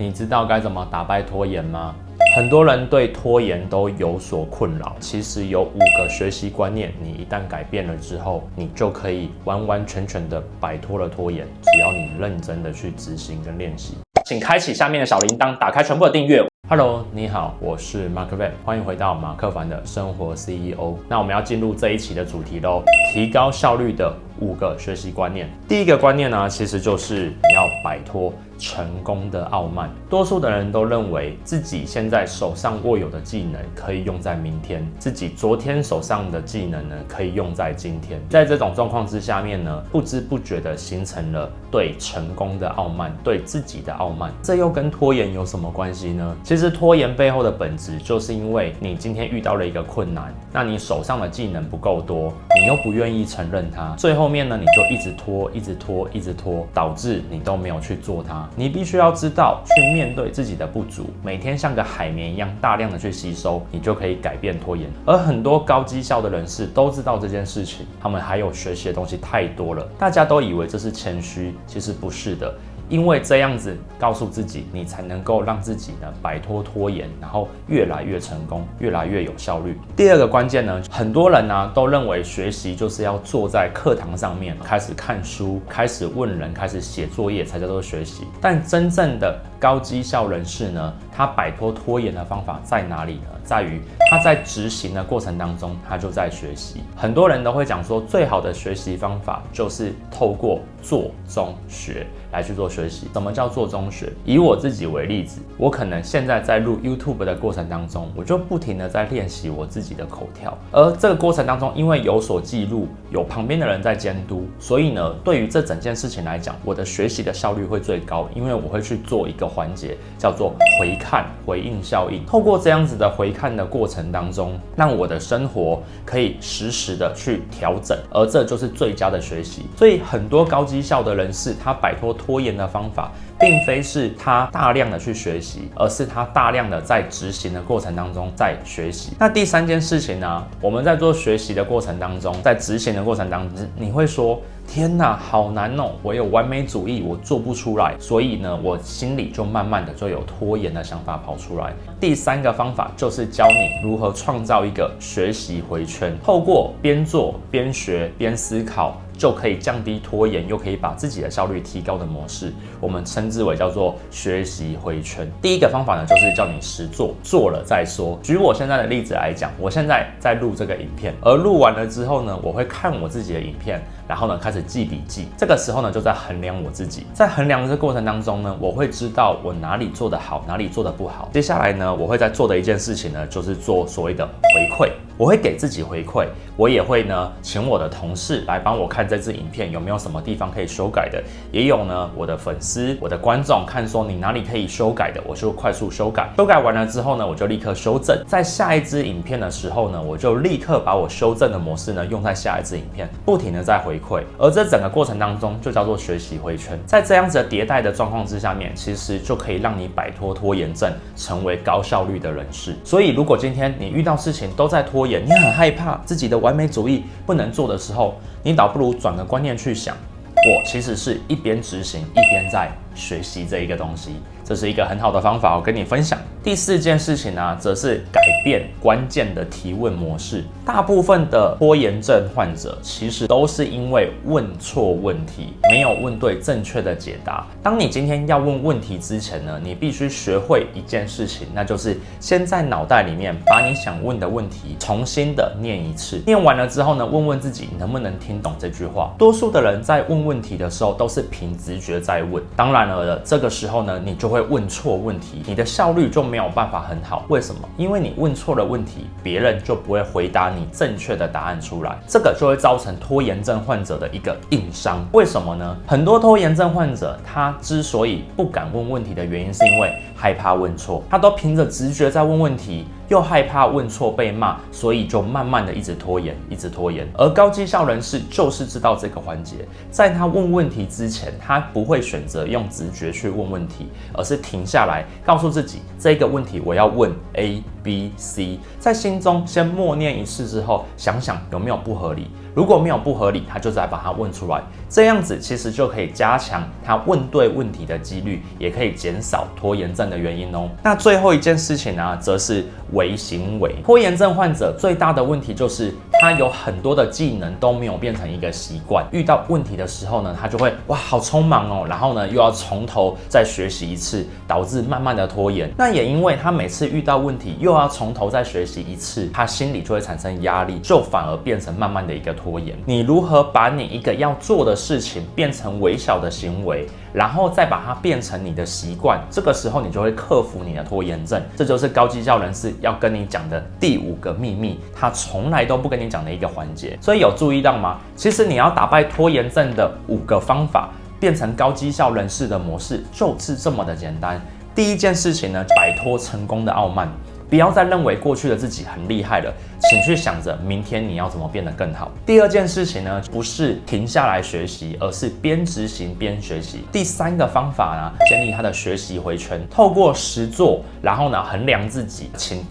你知道该怎么打败拖延吗？很多人对拖延都有所困扰，其实有5个学习观念，你一旦改变了之后，你就可以完完全全的摆脱了拖延，只要你认真的去执行跟练习。请开启下面的小铃铛，打开全部的订阅。Hello， 你好，我是 Mark Van， 欢迎回到马克凡的生活 CEO。那我们要进入这一期的主题喽，提高效率的5个学习观念。第一个观念呢，其实就是你要摆脱成功的傲慢。多数的人都认为自己现在手上握有的技能可以用在明天，自己昨天手上的技能呢可以用在今天。在这种状况之下面呢，不知不觉的形成了对成功的傲慢，对自己的傲慢。这又跟拖延有什么关系呢？其实拖延背后的本质就是因为你今天遇到了一个困难，那你手上的技能不够多，你又不愿意承认它，最后面呢你就一直拖，一直拖，一直拖，导致你都没有去做它。你必须要知道去面对自己的不足，每天像个海绵一样大量的去吸收，你就可以改变拖延。而很多高绩效的人士都知道这件事情，他们还有学习的东西太多了，大家都以为这是谦虚，其实不是的。因为这样子告诉自己，你才能够让自己呢摆脱拖延，然后越来越成功，越来越有效率。第二个关键呢，很多人呢都认为学习就是要坐在课堂上面开始看书，开始问人，开始写作业才叫做学习。但真正的高绩效人士呢，他摆脱拖延的方法在哪里呢？在于他在执行的过程当中，他就在学习。很多人都会讲说，最好的学习方法就是透过做中学来去做学习。什么叫做中学？以我自己为例子，我可能现在在录 YouTube 的过程当中，我就不停的在练习我自己的口条。而这个过程当中，因为有所记录，有旁边的人在监督，所以呢，对于这整件事情来讲，我的学习的效率会最高，因为我会去做一个环节，叫做回看、回应效应。透过这样子的回看的过程当中，让我的生活可以实时的去调整，而这就是最佳的学习。所以很多高绩效的人士，他摆脱拖延的方法，并非是他大量的去学习，而是他大量的在执行的过程当中在学习。那第三件事情呢，我们在做学习的过程当中，在执行的过程当中，你会说，天哪，好难哦，我有完美主义，我做不出来，所以呢，我心里就慢慢的就有拖延的想法跑出来。第三个方法就是教你如何创造一个学习回圈，透过边做边学边思考，就可以降低拖延，又可以把自己的效率提高的模式，我们称之为叫做学习回圈。第一个方法呢，就是叫你实做，做了再说。举我现在的例子来讲，我现在在录这个影片，而录完了之后呢，我会看我自己的影片，然后呢开始记笔记。这个时候呢，就在衡量我自己。在衡量的这个过程当中呢，我会知道我哪里做得好，哪里做得不好。接下来呢，我会在做的一件事情呢，就是做所谓的回馈。我会给自己回馈，我也会呢请我的同事来帮我看这支影片有没有什么地方可以修改的，也有呢我的粉丝、我的观众看说你哪里可以修改的，我就快速修改。修改完了之后呢，我就立刻修正。在下一支影片的时候呢，我就立刻把我修正的模式呢用在下一支影片，不停的在回馈。而这整个过程当中就叫做学习回圈。在这样子的迭代的状况之下面，其实就可以让你摆脱拖延症，成为高效率的人士。所以如果今天你遇到事情都在拖延，你很害怕自己的完美主义不能做的时候，你倒不如转个观念去想，我其实是一边执行一边在学习这一个东西，这是一个很好的方法，我跟你分享。第四件事情呢，则是改变关键的提问模式。大部分的拖延症患者其实都是因为问错问题，没有问对正确的解答。当你今天要问问题之前呢，你必须学会一件事情，那就是先在脑袋里面把你想问的问题重新的念一次。念完了之后呢，问问自己能不能听懂这句话。多数的人在问问题的时候都是凭直觉在问，当然了，这个时候呢，你就会问错问题，你的效率就没有办法很好。为什么？因为你问错了问题，别人就不会回答你正确的答案出来，这个就会造成拖延症患者的一个硬伤。为什么呢？很多拖延症患者他之所以不敢问问题的原因，是因为害怕问错，他都凭着直觉在问问题，又害怕问错被骂，所以就慢慢的一直拖延，一直拖延。而高绩效人士就是知道这个环节，在他问问题之前，他不会选择用直觉去问问题，而是停下来，告诉自己这个问题我要问 A、B、C， 在心中先默念一次之后，想想有没有不合理。如果没有不合理，他就再把它问出来。这样子其实就可以加强他问对问题的几率，也可以减少拖延症的原因哦。那最后一件事情呢，则是微行为。拖延症患者最大的问题就是他有很多的技能都没有变成一个习惯，遇到问题的时候呢，他就会哇好匆忙哦，然后呢又要从头再学习一次，导致慢慢的拖延。那也因为他每次遇到问题又要从头再学习一次，他心里就会产生压力，就反而变成慢慢的一个拖延。你如何把你一个要做的事情变成微小的行为，然后再把它变成你的习惯，这个时候你就会克服你的拖延症。这就是高绩效人士要跟你讲的第5个秘密，他从来都不跟你讲的一个环节。所以有注意到吗？其实你要打败拖延症的5个方法，变成高绩效人士的模式，就是这么的简单。第一件事情呢，摆脱成功的傲慢。不要再认为过去的自己很厉害了，请去想着明天你要怎么变得更好。第二件事情呢，不是停下来学习，而是边执行边学习。第3个方法呢，建立他的学习回圈，透过实作，然后呢衡量自己，请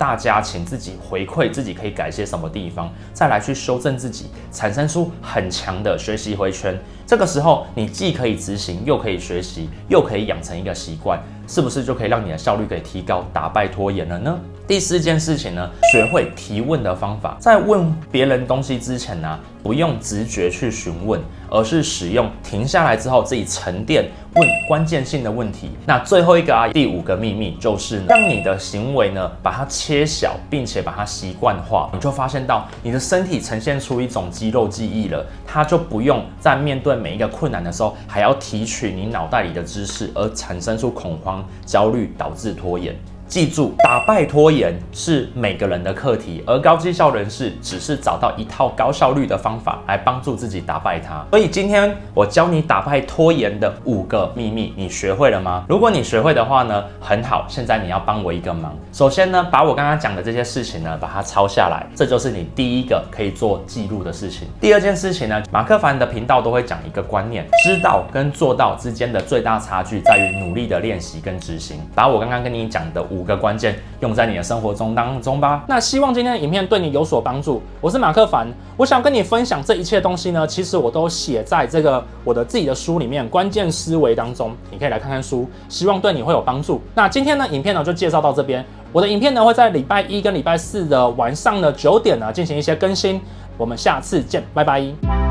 自己回馈自己可以改些什么地方，再来去修正自己，产生出很强的学习回圈。这个时候你既可以执行，又可以学习，又可以养成一个习惯，是不是就可以让你的效率给提高，打败拖延了呢？第4件事情呢，学会提问的方法。在问别人东西之前呢，不用直觉去询问，而是使用停下来之后自己沉淀，问关键性的问题。那最后一个第5个秘密就是让你的行为呢，把它切小，并且把它习惯化。你就发现到你的身体呈现出一种肌肉记忆了，它就不用在面对每一个困难的时候，还要提取你脑袋里的知识，而产生出恐慌、焦虑，导致拖延。记住，打败拖延是每个人的课题，而高绩效人士只是找到一套高效率的方法来帮助自己打败它。所以今天我教你打败拖延的5个秘密，你学会了吗？如果你学会的话呢，很好。现在你要帮我一个忙，首先呢，把我刚刚讲的这些事情呢，把它抄下来，这就是你第1个可以做记录的事情。第2件事情呢，马克凡的频道都会讲一个观念，知道跟做到之间的最大差距在于努力的练习跟执行。把我刚刚跟你讲的5个关键用在你的生活中当中吧。那希望今天的影片对你有所帮助。我是马克凡，我想跟你分享这一切东西呢，其实我都写在这个我的自己的书里面《关键思维》当中，你可以来看看书，希望对你会有帮助。那今天呢，影片呢就介绍到这边。我的影片呢会在礼拜1跟礼拜4的晚上的9点呢进行一些更新。我们下次见，拜拜。